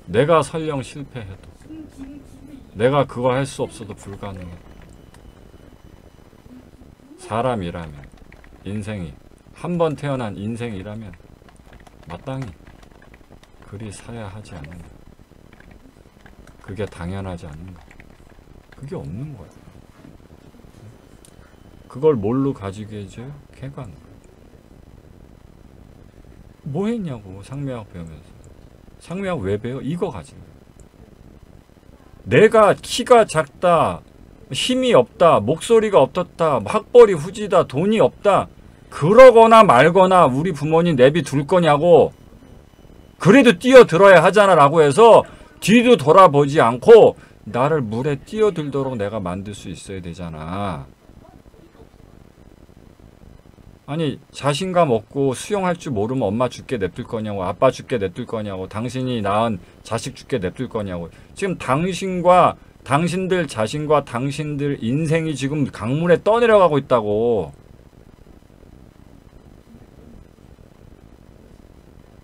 내가 설령 실패해도, 내가 그거 할 수 없어도 불가능해. 사람이라면, 인생이 한 번 태어난 인생이라면 마땅히 그리 사야 하지 않는가. 그게 당연하지 않는가. 그게 없는 거야. 그걸 뭘로 가지게 해줘요? 쾌감. 뭐 했냐고, 상명학 배우면서. 상명학 왜 배워? 이거 가지고. 내가 키가 작다, 힘이 없다, 목소리가 어떻다, 학벌이 후지다, 돈이 없다, 그러거나 말거나 우리 부모님 내비둘 거냐고. 그래도 뛰어들어야 하잖아 라고 해서 뒤도 돌아보지 않고 나를 물에 뛰어들도록 내가 만들 수 있어야 되잖아. 아니, 자신감 없고 수영할 줄 모르면 엄마 죽게 냅둘 거냐고, 아빠 죽게 냅둘 거냐고, 당신이 낳은 자식 죽게 냅둘 거냐고. 지금 당신과 당신들 자신과 당신들 인생이 지금 강물에 떠내려가고 있다고.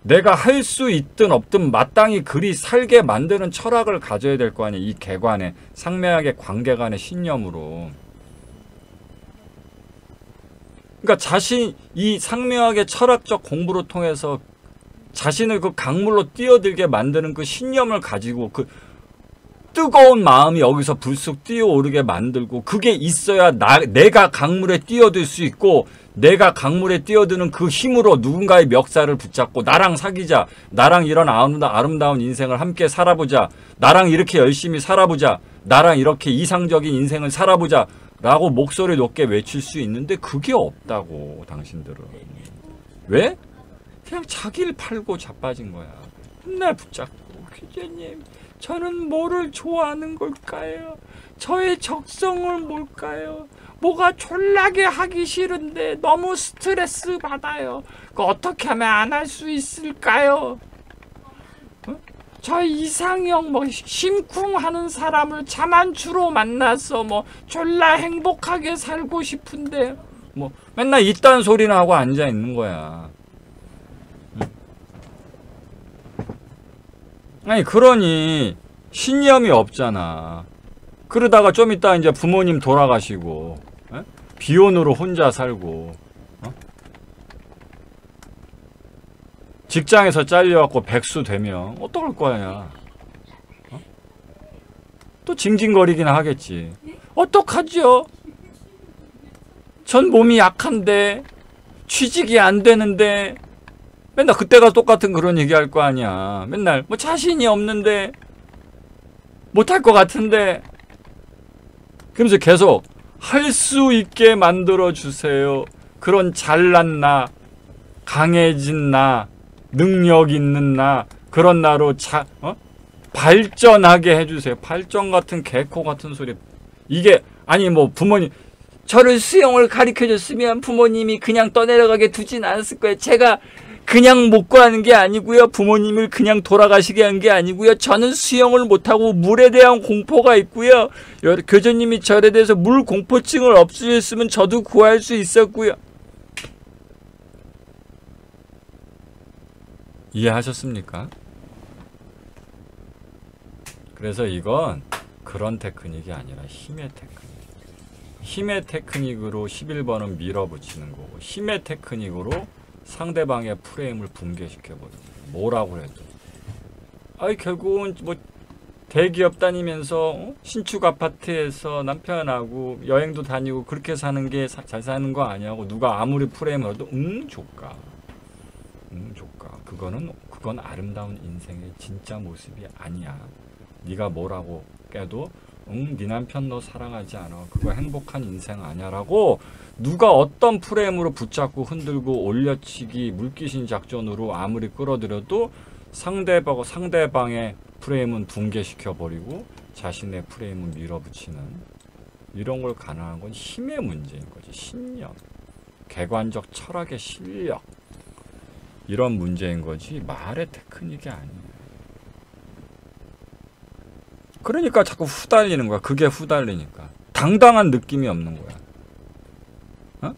내가 할 수 있든 없든 마땅히 그리 살게 만드는 철학을 가져야 될 거 아니야. 이 개관의, 상명학의 관계관의 신념으로. 그러니까 이 상명학의 철학적 공부를 통해서 자신을 그 강물로 뛰어들게 만드는 그 신념을 가지고 그 뜨거운 마음이 여기서 불쑥 뛰어오르게 만들고, 그게 있어야 내가 강물에 뛰어들 수 있고, 내가 강물에 뛰어드는 그 힘으로 누군가의 멱살을 붙잡고 나랑 사귀자, 나랑 이런 아름다운 인생을 함께 살아보자, 나랑 이렇게 열심히 살아보자, 나랑 이렇게 이상적인 인생을 살아보자 라고 목소리 높게 외칠 수 있는데 그게 없다고. 당신들은 왜? 그냥 자기를 팔고 자빠진 거야. 맨날 붙잡고, 교수님 저는 뭐를 좋아하는 걸까요? 저의 적성은 뭘까요? 뭐가 졸라게 하기 싫은데 너무 스트레스 받아요. 그거 어떻게 하면 안 할 수 있을까요? 어? 저 이상형 뭐 심쿵하는 사람을 자만추로 만나서 뭐 졸라 행복하게 살고 싶은데 뭐 맨날 이딴 소리나 하고 앉아 있는 거야. 아니, 그러니 신념이 없잖아. 그러다가 좀 이따 이제 부모님 돌아가시고, 에? 비혼으로 혼자 살고, 직장에서 잘려갖고 백수 되면 어떡할 거야? 또 징징거리긴 하겠지. 어떡하죠? 전 몸이 약한데, 취직이 안 되는데, 맨날 그때가 똑같은 그런 얘기 할 거 아니야. 맨날 뭐 자신이 없는데, 못할 것 같은데, 그러면서 계속 할 수 있게 만들어 주세요. 그런 잘난 나, 강해진 나, 능력 있는 나, 그런 나로 발전하게 해주세요. 발전 같은 개코 같은 소리. 이게 아니 뭐 부모님 저를 수영을 가르쳐 줬으면 부모님이 그냥 떠내려가게 두진 않았을 거예요. 제가 그냥 못 구하는 게 아니고요. 부모님을 그냥 돌아가시게 한 게 아니고요. 저는 수영을 못하고 물에 대한 공포가 있고요. 교주님이 저에 대해서 물 공포증을 없애줬으면 저도 구할 수 있었고요. 이해하셨습니까? 그래서 이건 그런 테크닉이 아니라 힘의 테크닉. 힘의 테크닉으로 11번은 밀어붙이는 거고, 힘의 테크닉으로 상대방의 프레임을 붕괴시켜버리는 거예요. 뭐라고 해도. 아이 결국은 뭐 대기업 다니면서 신축 아파트에서 남편하고 여행도 다니고 그렇게 사는 게 잘 사는 거 아니냐고 누가 아무리 프레임을 해도 조까. 조까. 그건 아름다운 인생의 진짜 모습이 아니야. 네가 뭐라고 깨도 네 남편 너 사랑하지 않아. 그거 행복한 인생 아니야 라고 누가 어떤 프레임으로 붙잡고 흔들고 올려치기 물귀신 작전으로 아무리 끌어들여도 상대방의 프레임은 붕괴시켜버리고 자신의 프레임은 밀어붙이는 이런 걸 가능한 건 힘의 문제인 거지. 신념, 객관적 철학의 실력 이런 문제인 거지 말의 테크닉이 아니에요. 그러니까 자꾸 후달리는 거야. 그게 후달리니까. 당당한 느낌이 없는 거야. 어?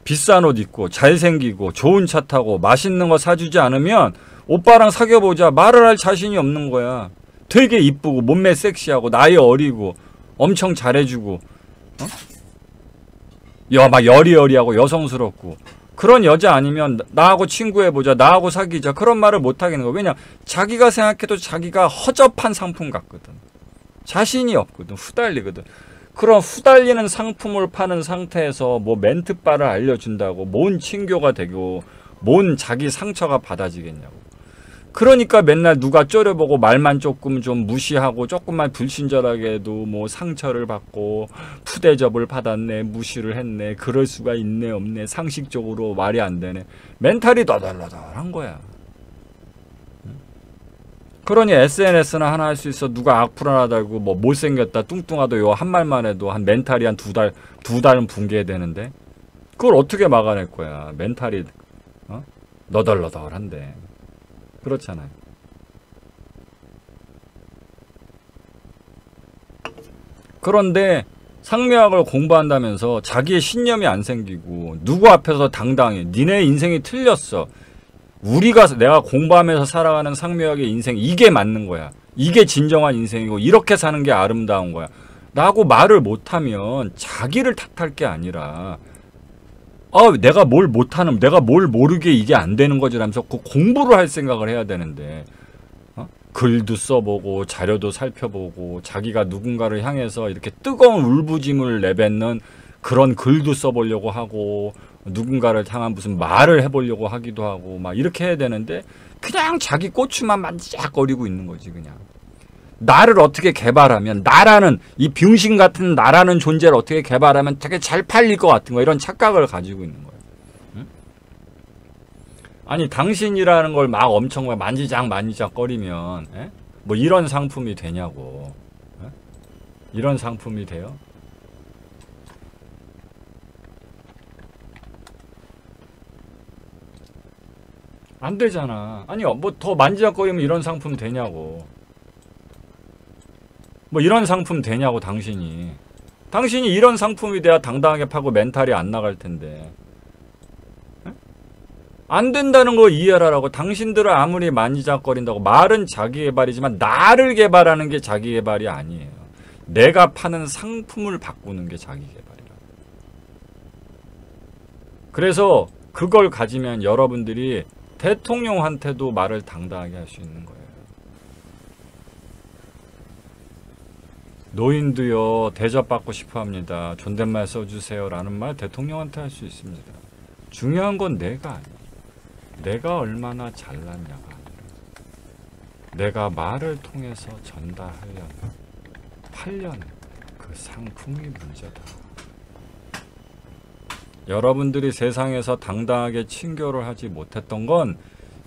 비싼 옷 입고 잘생기고 좋은 차 타고 맛있는 거 사주지 않으면 오빠랑 사귀어보자 말을 할 자신이 없는 거야. 되게 이쁘고 몸매 섹시하고 나이 어리고 엄청 잘해주고 막 여리여리하고 여성스럽고 그런 여자 아니면 나하고 친구해보자 나하고 사귀자 그런 말을 못하겠는 거야. 왜냐 자기가 생각해도 자기가 허접한 상품 같거든. 자신이 없거든. 후달리거든. 그런 후달리는 상품을 파는 상태에서 뭐 멘트바를 알려준다고 뭔 친교가 되고 뭔 자기 상처가 받아지겠냐고. 그러니까 맨날 누가 쪼려보고 말만 조금 좀 무시하고 조금만 불친절하게 해도 뭐 상처를 받고 푸대접을 받았네 무시를 했네 그럴 수가 있네 없네 상식적으로 말이 안 되네 멘탈이 너덜너덜한 거야. 그러니 SNS나 하나 할 수 있어. 누가 악플 하나 달고 뭐 못생겼다 뚱뚱하다 요 한 말만 해도 한 멘탈이 한 두 달은 붕괴되는데 그걸 어떻게 막아낼 거야. 멘탈이 너덜너덜한데. 그렇잖아요. 그런데 상묘학을 공부한다면서 자기의 신념이 안 생기고 누구 앞에서 당당해. 니네 인생이 틀렸어. 내가 공부하면서 살아가는 상묘학의 인생 이게 맞는 거야. 이게 진정한 인생이고 이렇게 사는 게 아름다운 거야. 라고 말을 못하면 자기를 탓할 게 아니라 내가 뭘 못하는 내가 뭘 모르게 이게 안 되는 거지 라면서 그 공부를 할 생각을 해야 되는데 글도 써보고 자료도 살펴보고 자기가 누군가를 향해서 이렇게 뜨거운 울부짐을 내뱉는 그런 글도 써보려고 하고 누군가를 향한 무슨 말을 해보려고 하기도 하고 막 이렇게 해야 되는데 그냥 자기 고추만 만지작거리고 있는 거지. 그냥 나를 어떻게 개발하면 나라는 이 병신 같은 나라는 존재를 어떻게 개발하면 되게 잘 팔릴 것 같은 거 이런 착각을 가지고 있는 거예요. 응? 아니 당신이라는 걸 막 엄청 만지작거리면 뭐 이런 상품이 되냐고. 이런 상품이 돼요? 안 되잖아. 아니 뭐 더 만지작거리면 이런 상품 되냐고. 뭐 이런 상품 되냐고. 당신이 이런 상품이 돼야 당당하게 파고 멘탈이 안 나갈 텐데 안 된다는 거 이해하라고. 당신들을 아무리 만지작거린다고 말은 자기 개발이지만 나를 개발하는 게 자기 개발이 아니에요. 내가 파는 상품을 바꾸는 게 자기 개발이라고. 그래서 그걸 가지면 여러분들이 대통령한테도 말을 당당하게 할 수 있는 거예요. 노인도요 대접받고 싶어합니다. 존댓말 써주세요 라는 말 대통령한테 할 수 있습니다. 중요한 건 내가 아니야. 내가 얼마나 잘났냐가 아니라 내가 말을 통해서 전달하려는 팔려는 그 상품이 문제다. 여러분들이 세상에서 당당하게 친교를 하지 못했던 건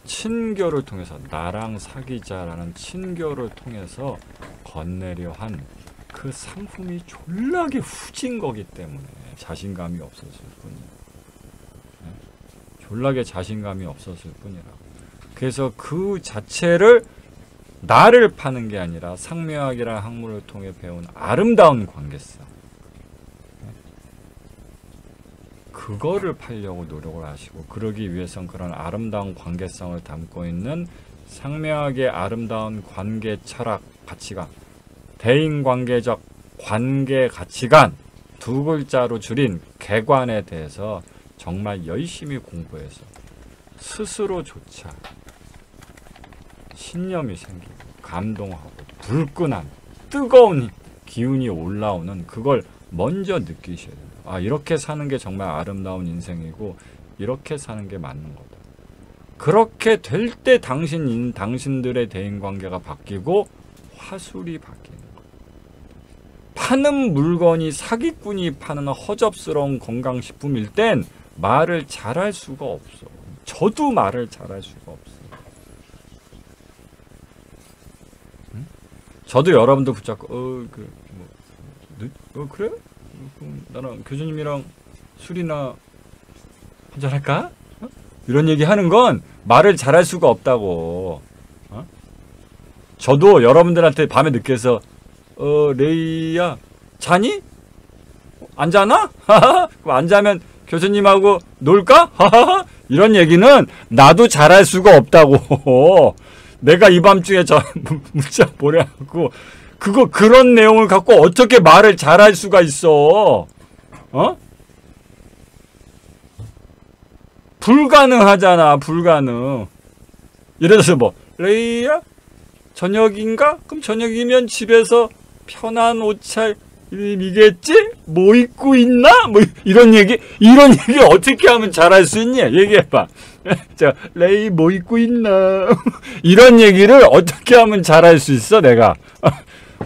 친교를 통해서 나랑 사귀자라는 친교를 통해서 건네려 한 그 상품이 졸라게 후진 거기 때문에 자신감이 없었을 뿐이야. 졸라게 자신감이 없었을 뿐이라고. 그래서 그 자체를 나를 파는 게 아니라 상묘학이라는 학문을 통해 배운 아름다운 관계성. 그 그거를 팔려고 노력을 하시고, 그러기 위해선 그런 아름다운 관계성을 담고 있는 상명하게 아름다운 관계 철학 가치관, 대인관계적 관계 가치관 두 글자로 줄인 개관에 대해서 정말 열심히 공부해서 스스로조차 신념이 생기고 감동하고 불끈한 뜨거운 기운이 올라오는 그걸 먼저 느끼셔야 돼요. 아, 이렇게 사는 게 정말 아름다운 인생이고 이렇게 사는 게 맞는 거다. 그렇게 될 때 당신들의 대인관계가 바뀌고 화술이 바뀌는 거예요. 파는 물건이 사기꾼이 파는 허접스러운 건강식품일 땐 말을 잘할 수가 없어. 저도 말을 잘할 수가 없어. 응? 저도 여러분들 붙잡고 그래? 그럼 나랑 교수님이랑 술이나 한잔할까? 어? 이런 얘기 하는 건 말을 잘할 수가 없다고. 어? 저도 여러분들한테 밤에 늦게서 레이야 자니? 안 자나? 그럼 안 자면 교수님하고 놀까? 이런 얘기는 나도 잘할 수가 없다고. 내가 이 밤중에 저 문자 보내갖고 그런 내용을 갖고 어떻게 말을 잘할 수가 있어? 어? 불가능하잖아, 불가능. 예를 들어서 레이야? 저녁인가? 그럼 저녁이면 집에서 편한 옷차림이겠지? 뭐 입고 있나? 뭐 이런 얘기 어떻게 하면 잘할 수 있니? 얘기해봐. 자, 레이 뭐 입고 있나? 이런 얘기를 어떻게 하면 잘할 수 있어, 내가?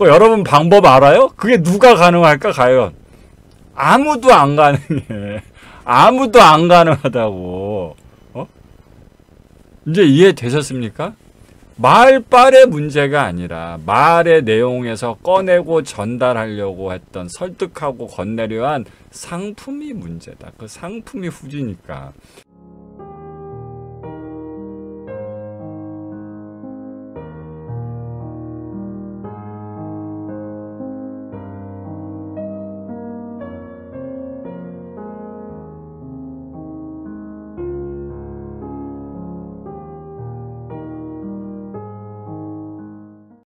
여러분 방법 알아요? 그게 누가 가능할까, 과연? 아무도 안 가능해. 아무도 안 가능하다고. 이제 이해되셨습니까? 말빨의 문제가 아니라 말의 내용에서 꺼내고 전달하려고 했던 설득하고 건네려 한 상품이 문제다. 그 상품이 후지니까.